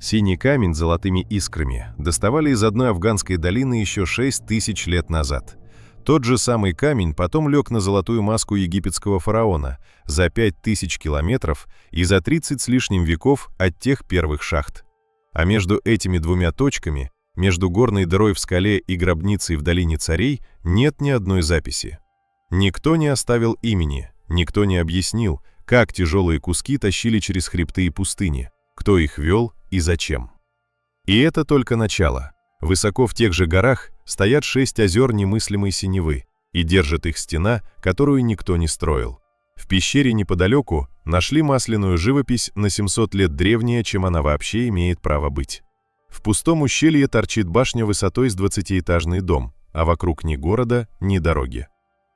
Синий камень с золотыми искрами доставали из одной афганской долины еще 6000 лет назад. Тот же самый камень потом лег на золотую маску египетского фараона за 5000 километров и за 30 с лишним веков от тех первых шахт. А между этими двумя точками, между горной дырой в скале и гробницей в долине царей, нет ни одной записи. Никто не оставил имени, никто не объяснил, как тяжелые куски тащили через хребты и пустыни, кто их вел и зачем. И это только начало. Высоко в тех же горах стоят 6 озер немыслимой синевы, и держит их стена, которую никто не строил. В пещере неподалеку нашли масляную живопись на 700 лет древнее, чем она вообще имеет право быть. В пустом ущелье торчит башня высотой с 20-этажный дом, а вокруг ни города, ни дороги.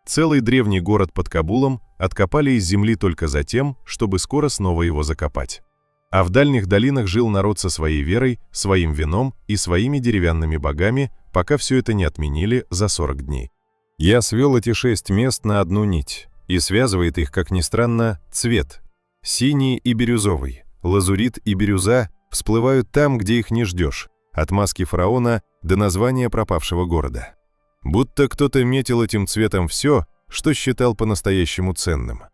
Целый древний город под Кабулом откопали из земли только за тем, чтобы скоро снова его закопать. А в дальних долинах жил народ со своей верой, своим вином и своими деревянными богами, пока все это не отменили за 40 дней. Я свел эти 6 мест на одну нить, и связывает их, как ни странно, цвет. Синий и бирюзовый, лазурит и бирюза всплывают там, где их не ждешь, от маски фараона до названия пропавшего города. Будто кто-то метил этим цветом все, что считал по-настоящему ценным.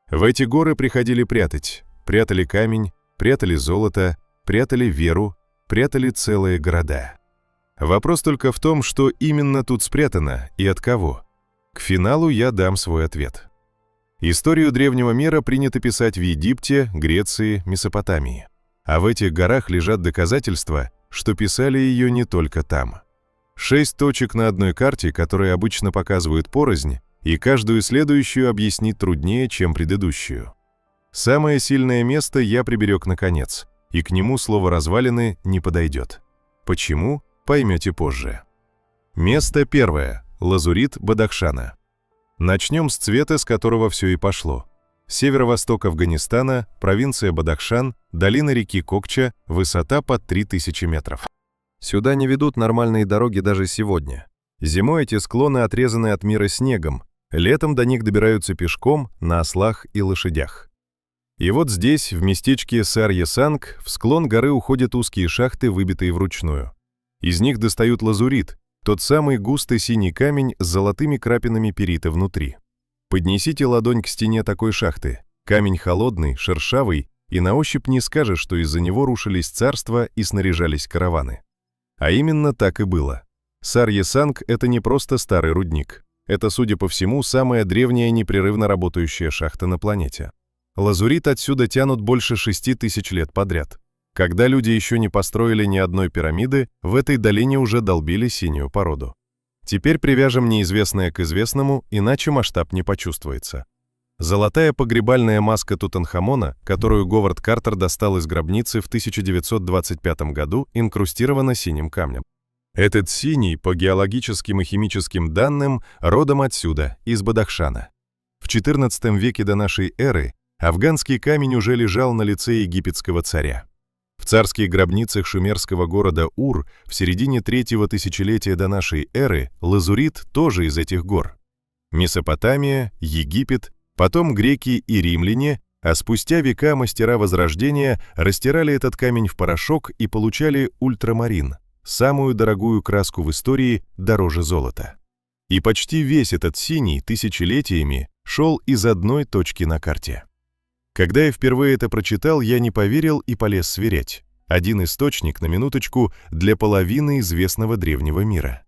В эти горы приходили прятать, прятали камень, прятали золото, прятали веру, прятали целые города. Вопрос только в том, что именно тут спрятано и от кого. К финалу я дам свой ответ. Историю древнего мира принято писать в Египте, Греции, Месопотамии. А в этих горах лежат доказательства, что писали ее не только там. 6 точек на одной карте, которые обычно показывают порознь, и каждую следующую объяснить труднее, чем предыдущую. Самое сильное место я приберег наконец, и к нему слово «развалины» не подойдет. Почему? Поймете позже. Место первое. Лазурит Бадахшана. Начнем с цвета, с которого все и пошло. Северо-восток Афганистана, провинция Бадахшан, долина реки Кокча, высота под 3000 метров. Сюда не ведут нормальные дороги даже сегодня. Зимой эти склоны отрезаны от мира снегом, летом до них добираются пешком, на ослах и лошадях. И вот здесь, в местечке Сар-Есанг, в склон горы уходят узкие шахты, выбитые вручную. Из них достают лазурит, тот самый густый синий камень с золотыми крапинами перита внутри. Поднесите ладонь к стене такой шахты. Камень холодный, шершавый, и на ощупь не скажешь, что из-за него рушились царства и снаряжались караваны. А именно так и было. Сар-Есанг — это не просто старый рудник. Это, судя по всему, самая древняя непрерывно работающая шахта на планете. Лазурит отсюда тянут больше 6000 лет подряд. Когда люди еще не построили ни одной пирамиды, в этой долине уже долбили синюю породу. Теперь привяжем неизвестное к известному, иначе масштаб не почувствуется. Золотая погребальная маска Тутанхамона, которую Говард Картер достал из гробницы в 1925 году, инкрустирована синим камнем. Этот синий, по геологическим и химическим данным, родом отсюда, из Бадахшана. В XIV веке до нашей эры афганский камень уже лежал на лице египетского царя. В царских гробницах шумерского города Ур в середине 3-го тысячелетия до нашей эры лазурит тоже из этих гор. Месопотамия, Египет, потом греки и римляне, а спустя века мастера Возрождения растирали этот камень в порошок и получали ультрамарин, самую дорогую краску в истории, дороже золота. И почти весь этот синий тысячелетиями шел из одной точки на карте. Когда я впервые это прочитал, я не поверил и полез сверять. Один источник, на минуточку, для половины известного древнего мира.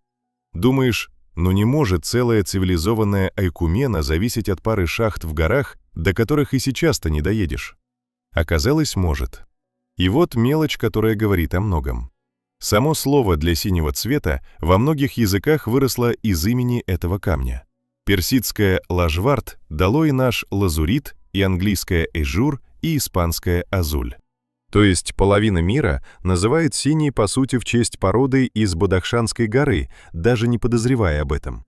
Думаешь, ну не может целая цивилизованная Айкумена зависеть от пары шахт в горах, до которых и сейчас-то не доедешь? Оказалось, может. И вот мелочь, которая говорит о многом. Само слово для синего цвета во многих языках выросло из имени этого камня. Персидское «лажвард» дало и наш лазурит, и английское «эжур», и испанское «азуль». То есть половина мира называет синий по сути в честь породы из Бадахшанской горы, даже не подозревая об этом.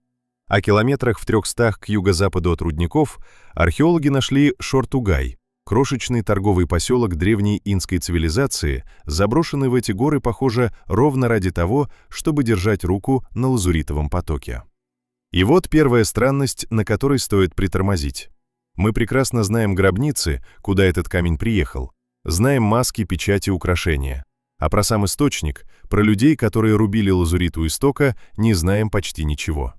А километрах в 300 к юго-западу от рудников археологи нашли Шортугай, крошечный торговый поселок древней инской цивилизации, заброшенный в эти горы, похоже, ровно ради того, чтобы держать руку на лазуритовом потоке. И вот первая странность, на которой стоит притормозить. Мы прекрасно знаем гробницы, куда этот камень приехал, знаем маски, печати, украшения. А про сам источник, про людей, которые рубили лазурит у истока, не знаем почти ничего.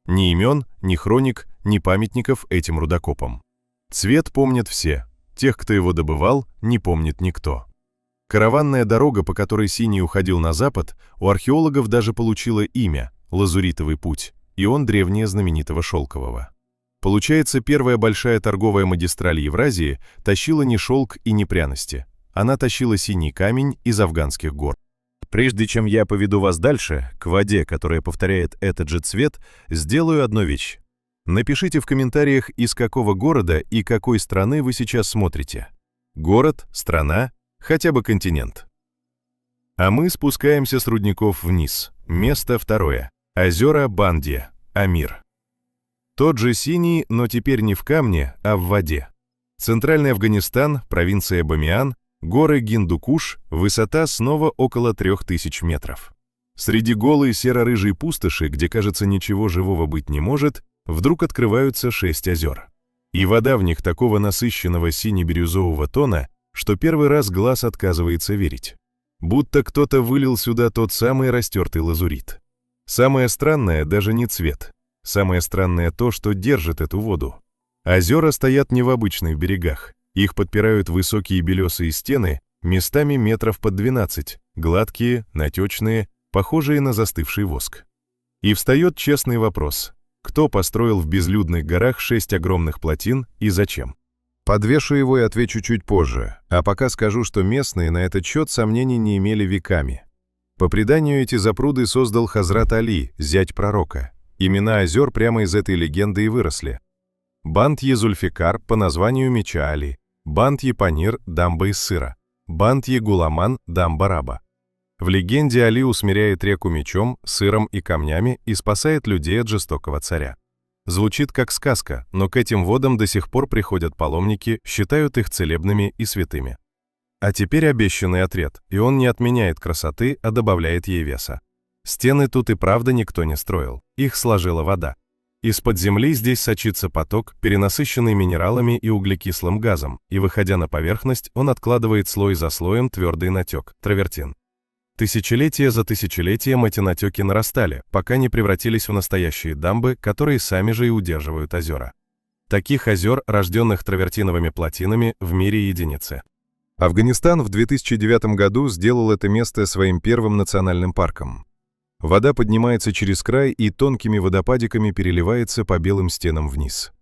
Ни имен, ни хроник, ни памятников этим рудокопам. Цвет помнят все, тех, кто его добывал, не помнит никто. Караванная дорога, по которой Синий уходил на запад, у археологов даже получила имя – Лазуритовый путь, и он древнее знаменитого Шелкового. Получается, первая большая торговая магистраль Евразии тащила не шелк и не пряности. Она тащила синий камень из афганских гор. Прежде чем я поведу вас дальше, к воде, которая повторяет этот же цвет, сделаю одну вещь. Напишите в комментариях, из какого города и какой страны вы сейчас смотрите. Город, страна, хотя бы континент. А мы спускаемся с рудников вниз. Место второе. Озера Бандия, Амир. Тот же синий, но теперь не в камне, а в воде. Центральный Афганистан, провинция Бамиан, горы Гиндукуш, высота снова около 3000 метров. Среди голой серо-рыжей пустоши, где, кажется, ничего живого быть не может, вдруг открываются 6 озер. И вода в них такого насыщенного сине-бирюзового тона, что первый раз глаз отказывается верить. Будто кто-то вылил сюда тот самый растертый лазурит. Самое странное даже не цвет. Самое странное то, что держит эту воду. Озера стоят не в обычных берегах. Их подпирают высокие белесые стены, местами метров под 12, гладкие, натечные, похожие на застывший воск. И встает честный вопрос. Кто построил в безлюдных горах 6 огромных плотин и зачем? Подвешу его и отвечу чуть позже, а пока скажу, что местные на этот счет сомнений не имели веками. По преданию, эти запруды создал Хазрат Али, зять пророка. Имена озер прямо из этой легенды и выросли. Бант-е-Зульфикар по названию меча Али, Бант-е-Панир – дамба из сыра, Бант-е-Гуламан – дамба раба. В легенде Али усмиряет реку мечом, сыром и камнями и спасает людей от жестокого царя. Звучит как сказка, но к этим водам до сих пор приходят паломники, считают их целебными и святыми. А теперь обещанный ответ, и он не отменяет красоты, а добавляет ей веса. Стены тут и правда никто не строил, их сложила вода. Из-под земли здесь сочится поток, перенасыщенный минералами и углекислым газом, и, выходя на поверхность, он откладывает слой за слоем твердый натек, травертин. Тысячелетия за тысячелетием эти натеки нарастали, пока не превратились в настоящие дамбы, которые сами же и удерживают озера. Таких озер, рожденных травертиновыми плотинами, в мире единицы. Афганистан в 2009 году сделал это место своим первым национальным парком. Вода поднимается через край и тонкими водопадиками переливается по белым стенам вниз.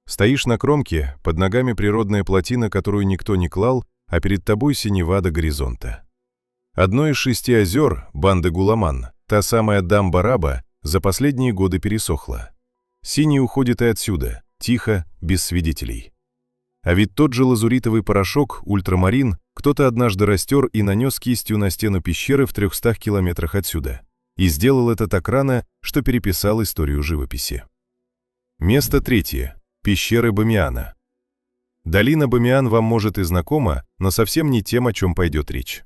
Стоишь на кромке, под ногами природная плотина, которую никто не клал, а перед тобой синева до горизонта. Одно из 6 озер, Бант-е-Гуламан, та самая дамба раба, за последние годы пересохла. Синий уходит и отсюда, тихо, без свидетелей. А ведь тот же лазуритовый порошок, ультрамарин, кто-то однажды растер и нанес кистью на стену пещеры в 300 километрах отсюда. И сделал это так рано, что переписал историю живописи. Место третье. Пещеры Бамиана. Долина Бамиан вам может и знакома, но совсем не тем, о чем пойдет речь.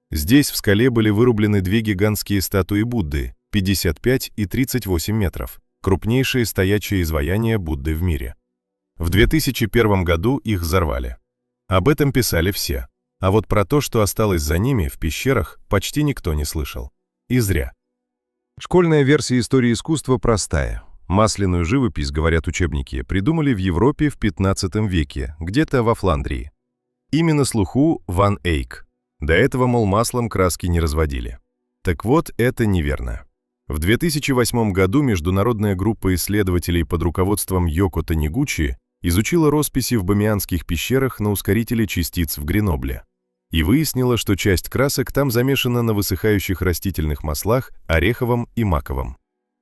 Здесь в скале были вырублены 2 гигантские статуи Будды, 55 и 38 метров, крупнейшие стоячие изваяния Будды в мире. В 2001 году их взорвали. Об этом писали все, а вот про то, что осталось за ними в пещерах, почти никто не слышал. И зря. Школьная версия истории искусства простая. Масляную живопись, говорят учебники, придумали в Европе в 15 веке, где-то во Фландрии. Именно на слуху Ван Эйк. До этого, мол, маслом краски не разводили. Так вот, это неверно. В 2008 году международная группа исследователей под руководством Йоко Танигучи изучила росписи в бамианских пещерах на ускорителе частиц в Гренобле. И выяснила, что часть красок там замешана на высыхающих растительных маслах, ореховом и маковом.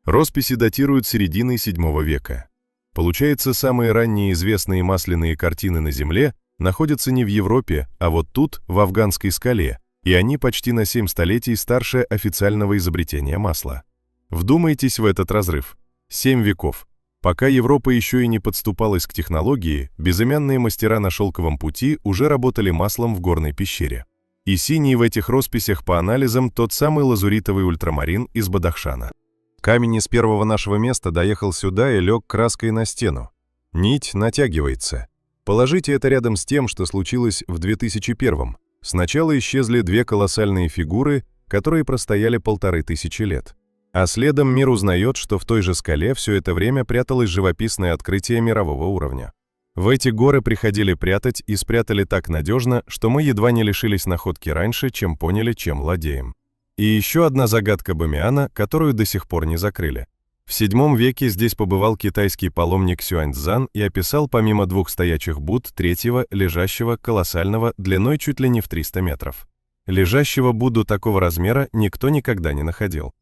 Росписи датируют серединой VII века. Получается, самые ранние известные масляные картины на Земле находятся не в Европе, а вот тут, в афганской скале, и они почти на 7 столетий старше официального изобретения масла. Вдумайтесь в этот разрыв. 7 веков. Пока Европа еще и не подступалась к технологии, безымянные мастера на шелковом пути уже работали маслом в горной пещере. И синий в этих росписях по анализам тот самый лазуритовый ультрамарин из Бадахшана. Камень из первого нашего места доехал сюда и лег краской на стену. Нить натягивается. Положите это рядом с тем, что случилось в 2001-м. Сначала исчезли две колоссальные фигуры, которые простояли 1500 лет. А следом мир узнает, что в той же скале все это время пряталось живописное открытие мирового уровня. В эти горы приходили прятать и спрятали так надежно, что мы едва не лишились находки раньше, чем поняли, чем владеем. И еще одна загадка Бамиана, которую до сих пор не закрыли. В VII веке здесь побывал китайский паломник Сюаньцзан и описал помимо двух стоячих Будд третьего, лежащего, колоссального, длиной чуть ли не в 300 метров. Лежащего Будду такого размера никто никогда не находил.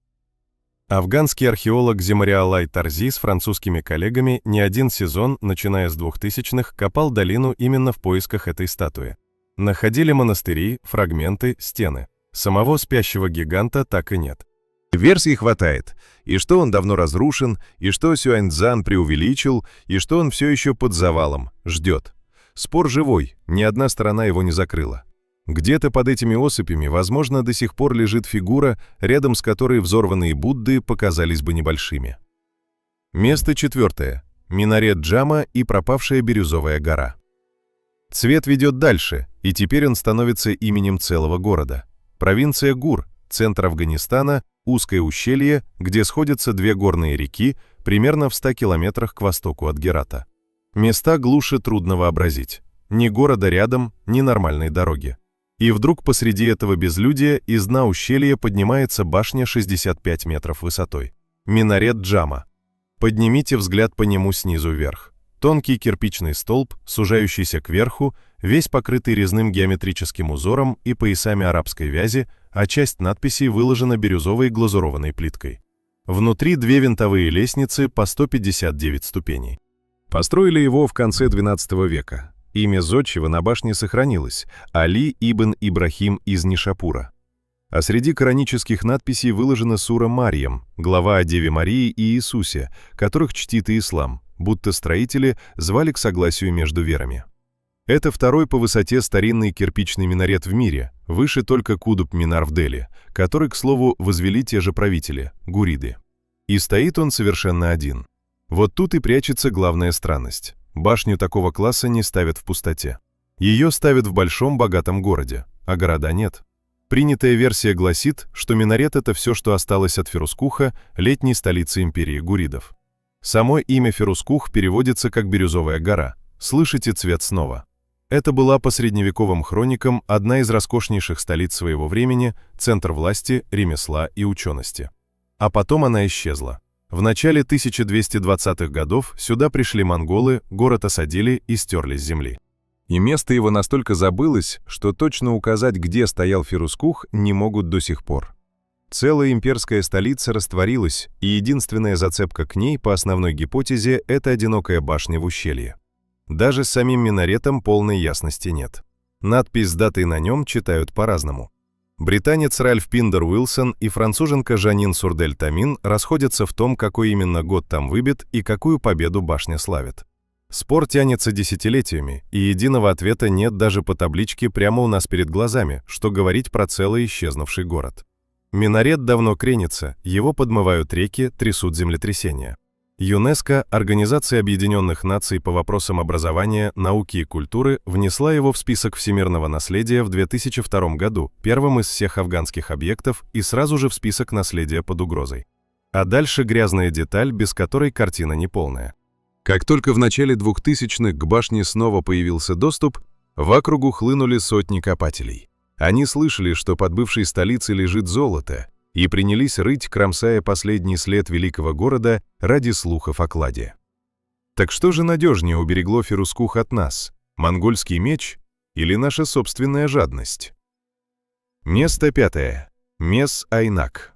Афганский археолог Земариалай Тарзи с французскими коллегами не один сезон, начиная с 2000-х, копал долину именно в поисках этой статуи. Находили монастыри, фрагменты, стены. Самого спящего гиганта так и нет. Версий хватает. И что он давно разрушен, и что Сюаньцзан преувеличил, и что он все еще под завалом, ждет. Спор живой, ни одна сторона его не закрыла. Где-то под этими осыпями, возможно, до сих пор лежит фигура, рядом с которой взорванные Будды показались бы небольшими. Место 4. Минарет Джама и пропавшая Бирюзовая гора. Цвет ведет дальше, и теперь он становится именем целого города. Провинция Гур, центр Афганистана, узкое ущелье, где сходятся две горные реки, примерно в 100 километрах к востоку от Герата. Места глуше трудно вообразить. Ни города рядом, ни нормальной дороги. И вдруг посреди этого безлюдия из дна ущелья поднимается башня 65 метров высотой. Минарет Джама. Поднимите взгляд по нему снизу вверх. Тонкий кирпичный столб, сужающийся кверху, весь покрытый резным геометрическим узором и поясами арабской вязи, а часть надписей выложена бирюзовой глазурованной плиткой. Внутри две винтовые лестницы по 159 ступеней. Построили его в конце XII века. Имя зодчего на башне сохранилось – Али ибн Ибрахим из Нишапура. А среди коранических надписей выложена сура Марьям, глава о Деве Марии и Иисусе, которых чтит и ислам, будто строители звали к согласию между верами. Это второй по высоте старинный кирпичный минарет в мире, выше только Кудуп-Минар в Дели, который, к слову, возвели те же правители – гуриды. И стоит он совершенно один. Вот тут и прячется главная странность. Башню такого класса не ставят в пустоте. Ее ставят в большом богатом городе, а города нет. Принятая версия гласит, что минарет — это все, что осталось от Фирузкуха, летней столицы империи гуридов. Само имя Фирузкух переводится как «Бирюзовая гора». Слышите цвет снова. Это была по средневековым хроникам одна из роскошнейших столиц своего времени, центр власти, ремесла и учености. А потом она исчезла. В начале 1220-х годов сюда пришли монголы, город осадили и стерли с земли. И место его настолько забылось, что точно указать, где стоял Фирузкух, не могут до сих пор. Целая имперская столица растворилась, и единственная зацепка к ней, по основной гипотезе, это одинокая башня в ущелье. Даже с самим минаретом полной ясности нет. Надпись с датой на нем читают по-разному. Британец Ральф Пиндер Уилсон и француженка Жанин Сурдель-Тамин расходятся в том, какой именно год там выбит и какую победу башня славит. Спор тянется десятилетиями, и единого ответа нет даже по табличке прямо у нас перед глазами, что говорить про целый исчезнувший город. Минарет давно кренится, его подмывают реки, трясут землетрясения. ЮНЕСКО, Организация Объединенных Наций по вопросам образования, науки и культуры, внесла его в список всемирного наследия в 2002 году, первым из всех афганских объектов, и сразу же в список наследия под угрозой. А дальше грязная деталь, без которой картина неполная. Как только в начале 2000-х к башне снова появился доступ, в округу хлынули сотни копателей. Они слышали, что под бывшей столицей лежит золото, и принялись рыть, кромсая последний след великого города ради слухов о кладе. Так что же надежнее уберегло Фирузкух от нас? Монгольский меч или наша собственная жадность? Место 5. Мес-Айнак.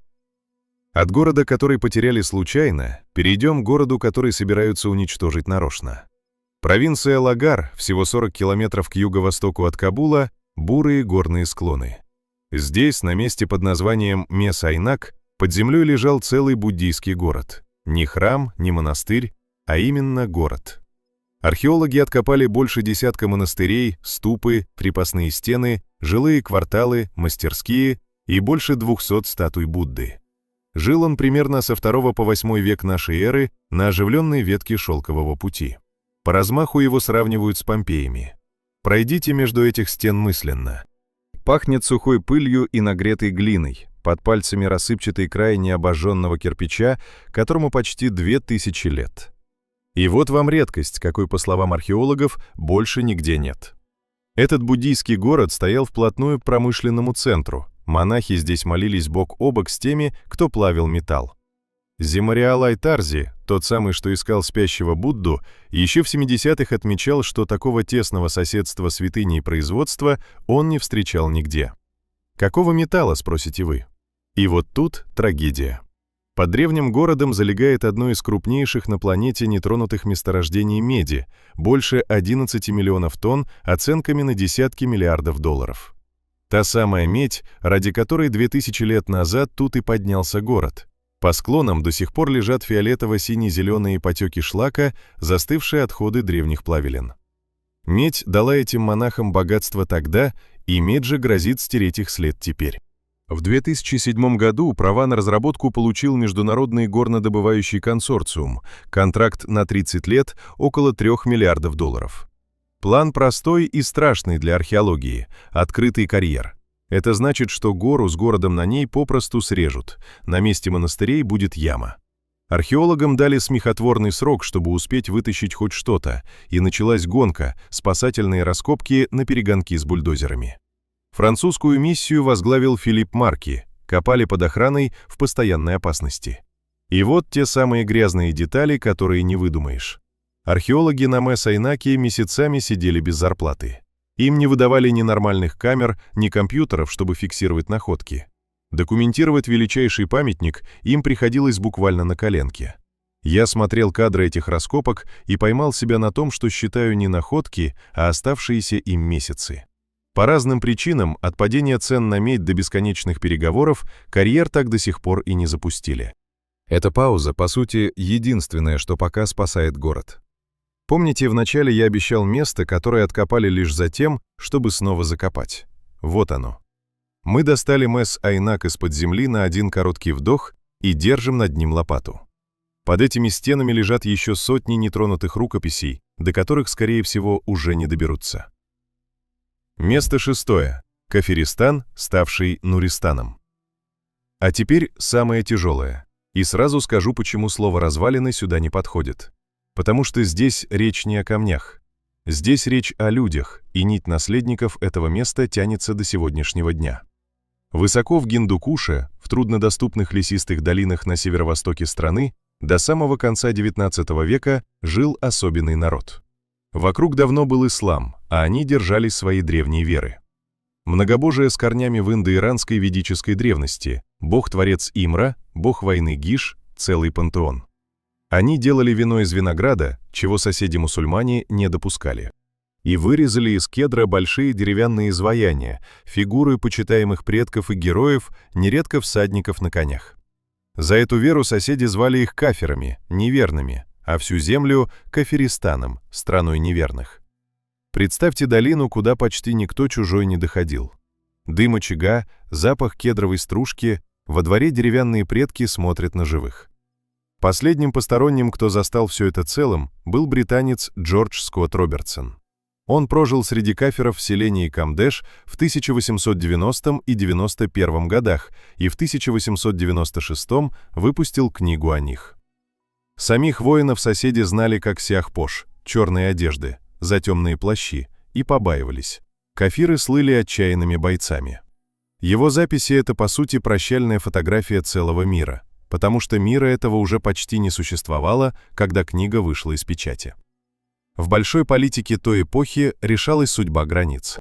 От города, который потеряли случайно, перейдем к городу, который собираются уничтожить нарочно. Провинция Лагар, всего 40 километров к юго-востоку от Кабула, бурые горные склоны. Здесь, на месте под названием Мес-Айнак, под землей лежал целый буддийский город. Не храм, не монастырь, а именно город. Археологи откопали больше десятка монастырей, ступы, крепостные стены, жилые кварталы, мастерские и больше 200 статуй Будды. Жил он примерно со 2 по 8 век нашей эры на оживленной ветке Шелкового пути. По размаху его сравнивают с Помпеями. Пройдите между этих стен мысленно. Пахнет сухой пылью и нагретой глиной, под пальцами рассыпчатый край необожженного кирпича, которому почти 2000 лет. И вот вам редкость, какой, по словам археологов, больше нигде нет. Этот буддийский город стоял вплотную к промышленному центру. Монахи здесь молились бок о бок с теми, кто плавил металл. Земариал Айтарзи, тот самый, что искал спящего Будду, еще в 70-х отмечал, что такого тесного соседства святыни и производства он не встречал нигде. Какого металла, спросите вы? И вот тут трагедия. Под древним городом залегает одно из крупнейших на планете нетронутых месторождений меди, больше 11 миллионов тонн, оценками на десятки миллиардов долларов. Та самая медь, ради которой 2000 лет назад тут и поднялся город. По склонам до сих пор лежат фиолетово-сине-зеленые потеки шлака, застывшие отходы древних плавилин. Медь дала этим монахам богатство тогда, и медь же грозит стереть их след теперь. В 2007 году права на разработку получил Международный горнодобывающий консорциум, контракт на 30 лет, около 3 миллиардов долларов. План простой и страшный для археологии – открытый карьер. Это значит, что гору с городом на ней попросту срежут, на месте монастырей будет яма. Археологам дали смехотворный срок, чтобы успеть вытащить хоть что-то, и началась гонка, спасательные раскопки на перегонки с бульдозерами. Французскую миссию возглавил Филипп Марки, копали под охраной в постоянной опасности. И вот те самые грязные детали, которые не выдумаешь. Археологи на мыс Айнаки месяцами сидели без зарплаты. Им не выдавали ни нормальных камер, ни компьютеров, чтобы фиксировать находки. Документировать величайший памятник им приходилось буквально на коленке. Я смотрел кадры этих раскопок и поймал себя на том, что считаю не находки, а оставшиеся им месяцы. По разным причинам, от падения цен на медь до бесконечных переговоров, карьер так до сих пор и не запустили. Эта пауза, по сути, единственное, что пока спасает город. Помните, вначале я обещал место, которое откопали лишь за тем, чтобы снова закопать? Вот оно. Мы достали мыс Айнак из-под земли на один короткий вдох и держим над ним лопату. Под этими стенами лежат еще сотни нетронутых рукописей, до которых, скорее всего, уже не доберутся. Место 6. Кафиристан, ставший Нуристаном. А теперь самое тяжелое. И сразу скажу, почему слово «развалины» сюда не подходит. Потому что здесь речь не о камнях. Здесь речь о людях, и нить наследников этого места тянется до сегодняшнего дня. Высоко в Гиндукуше, в труднодоступных лесистых долинах на северо-востоке страны, до самого конца XIX века жил особенный народ. Вокруг давно был ислам, а они держались своей древней веры. Многобожие с корнями в индоиранской ведической древности, бог-творец Имра, бог войны Гиш, целый пантеон. Они делали вино из винограда, чего соседи-мусульмане не допускали. И вырезали из кедра большие деревянные изваяния, фигуры почитаемых предков и героев, нередко всадников на конях. За эту веру соседи звали их кафирами, неверными, а всю землю — Кафиристаном, страной неверных. Представьте долину, куда почти никто чужой не доходил. Дым очага, запах кедровой стружки, во дворе деревянные предки смотрят на живых. Последним посторонним, кто застал все это целым, был британец Джордж Скотт Робертсон. Он прожил среди кафиров в селении Камдеш в 1890 и 91 годах и в 1896 выпустил книгу о них. Самих воинов соседи знали как сяхпош, черные одежды, за темные плащи, и побаивались. Кафиры слыли отчаянными бойцами. Его записи — это, по сути, прощальная фотография целого мира, потому что мира этого уже почти не существовало, когда книга вышла из печати. В большой политике той эпохи решалась судьба границ.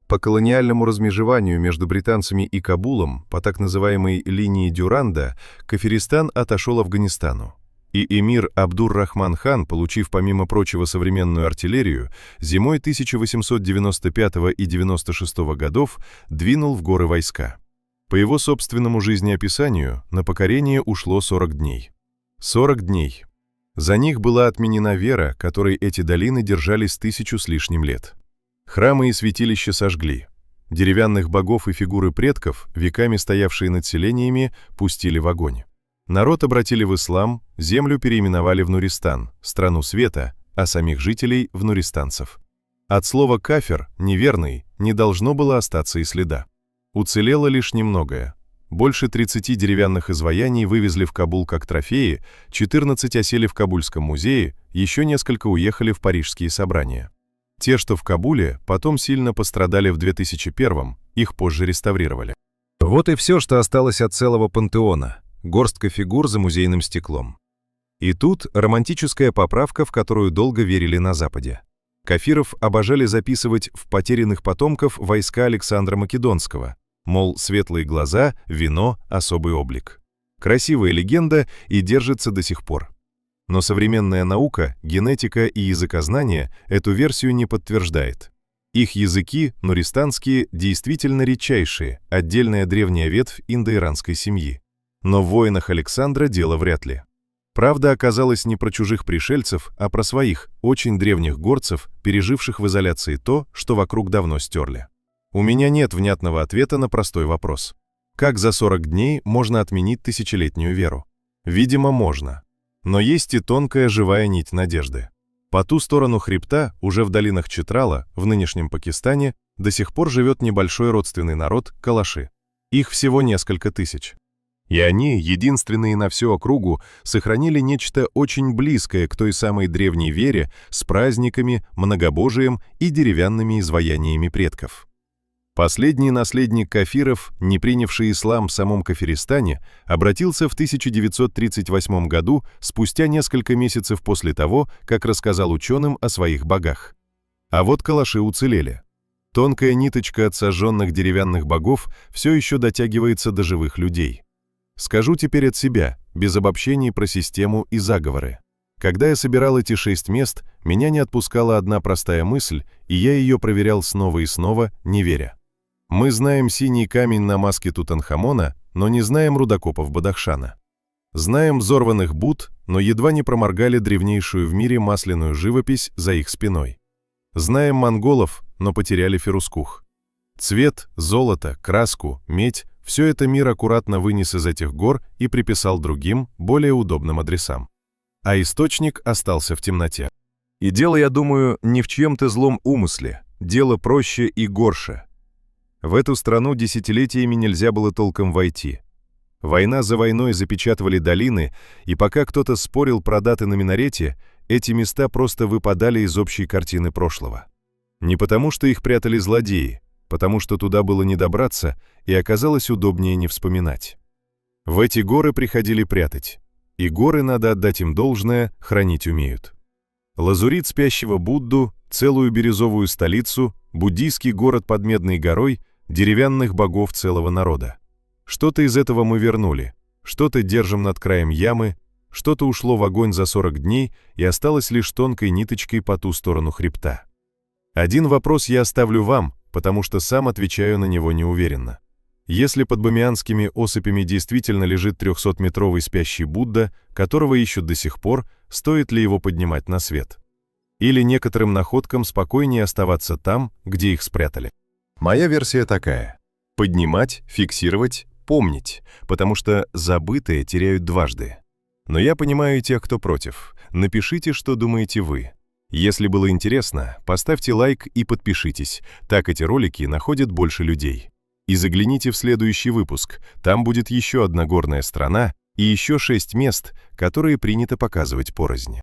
По колониальному размежеванию между британцами и Кабулом, по так называемой линии Дюранда, Кафиристан отошел Афганистану. И эмир Абдур-Рахман хан, получив помимо прочего современную артиллерию, зимой 1895 и 96 годов двинул в горы войска. По его собственному жизнеописанию, на покорение ушло 40 дней. 40 дней. За них была отменена вера, которой эти долины держались 1000 с лишним лет. Храмы и святилища сожгли. Деревянных богов и фигуры предков, веками стоявшие над селениями, пустили в огонь. Народ обратили в ислам, землю переименовали в Нуристан, страну света, а самих жителей — в нуристанцев. От слова «кафир», «неверный», не должно было остаться и следа. Уцелело лишь немногое. Больше 30 деревянных изваяний вывезли в Кабул как трофеи, 14 осели в Кабульском музее, еще несколько уехали в парижские собрания. Те, что в Кабуле, потом сильно пострадали в 2001-м, их позже реставрировали. Вот и все, что осталось от целого пантеона. Горстка фигур за музейным стеклом. И тут романтическая поправка, в которую долго верили на Западе. Кафиров обожали записывать в «Потерянных потомков» войска Александра Македонского. Мол, светлые глаза, вино, особый облик. Красивая легенда и держится до сих пор. Но современная наука, генетика и языкознание эту версию не подтверждает. Их языки, нуристанские, действительно редчайшие, отдельная древняя ветвь индоиранской семьи. Но в войнах Александра дело вряд ли. Правда оказалась не про чужих пришельцев, а про своих, очень древних горцев, переживших в изоляции то, что вокруг давно стерли. У меня нет внятного ответа на простой вопрос. Как за 40 дней можно отменить тысячелетнюю веру? Видимо, можно. Но есть и тонкая живая нить надежды. По ту сторону хребта, уже в долинах Читрала, в нынешнем Пакистане, до сих пор живет небольшой родственный народ – калаши. Их всего несколько тысяч. И они, единственные на всю округу, сохранили нечто очень близкое к той самой древней вере с праздниками, многобожием и деревянными изваяниями предков. Последний наследник кафиров, не принявший ислам в самом Кафиристане, обратился в 1938 году, спустя несколько месяцев после того, как рассказал ученым о своих богах. А вот калаши уцелели. Тонкая ниточка от сожженных деревянных богов все еще дотягивается до живых людей. Скажу теперь от себя, без обобщений про систему и заговоры. Когда я собирал эти 6 мест, меня не отпускала одна простая мысль, и я ее проверял снова и снова, не веря. Мы знаем синий камень на маске Тутанхамона, но не знаем рудокопов Бадахшана. Знаем взорванных Будд, но едва не проморгали древнейшую в мире масляную живопись за их спиной. Знаем монголов, но потеряли Ферускух. Цвет, золото, краску, медь – все это мир аккуратно вынес из этих гор и приписал другим, более удобным адресам. А источник остался в темноте. И дело, я думаю, не в чьем-то злом умысле. Дело проще и горше. В эту страну десятилетиями нельзя было толком войти. Война за войной запечатывали долины, и пока кто-то спорил про даты на минарете, эти места просто выпадали из общей картины прошлого. Не потому, что их прятали злодеи, потому что туда было не добраться, и оказалось удобнее не вспоминать. В эти горы приходили прятать, и горы, надо отдать им должное, хранить умеют. Лазурит спящего Будду, целую бирюзовую столицу, буддийский город под Медной горой, деревянных богов целого народа. Что-то из этого мы вернули, что-то держим над краем ямы, что-то ушло в огонь за 40 дней и осталось лишь тонкой ниточкой по ту сторону хребта. Один вопрос я оставлю вам, потому что сам отвечаю на него неуверенно. Если под бамианскими осыпями действительно лежит 300-метровый спящий Будда, которого ищут до сих пор, стоит ли его поднимать на свет? Или некоторым находкам спокойнее оставаться там, где их спрятали? Моя версия такая. Поднимать, фиксировать, помнить, потому что забытые теряют дважды. Но я понимаю и тех, кто против. Напишите, что думаете вы. Если было интересно, поставьте лайк и подпишитесь, так эти ролики находят больше людей. И загляните в следующий выпуск, там будет еще одна горная страна и еще 6 мест, которые принято показывать порознь.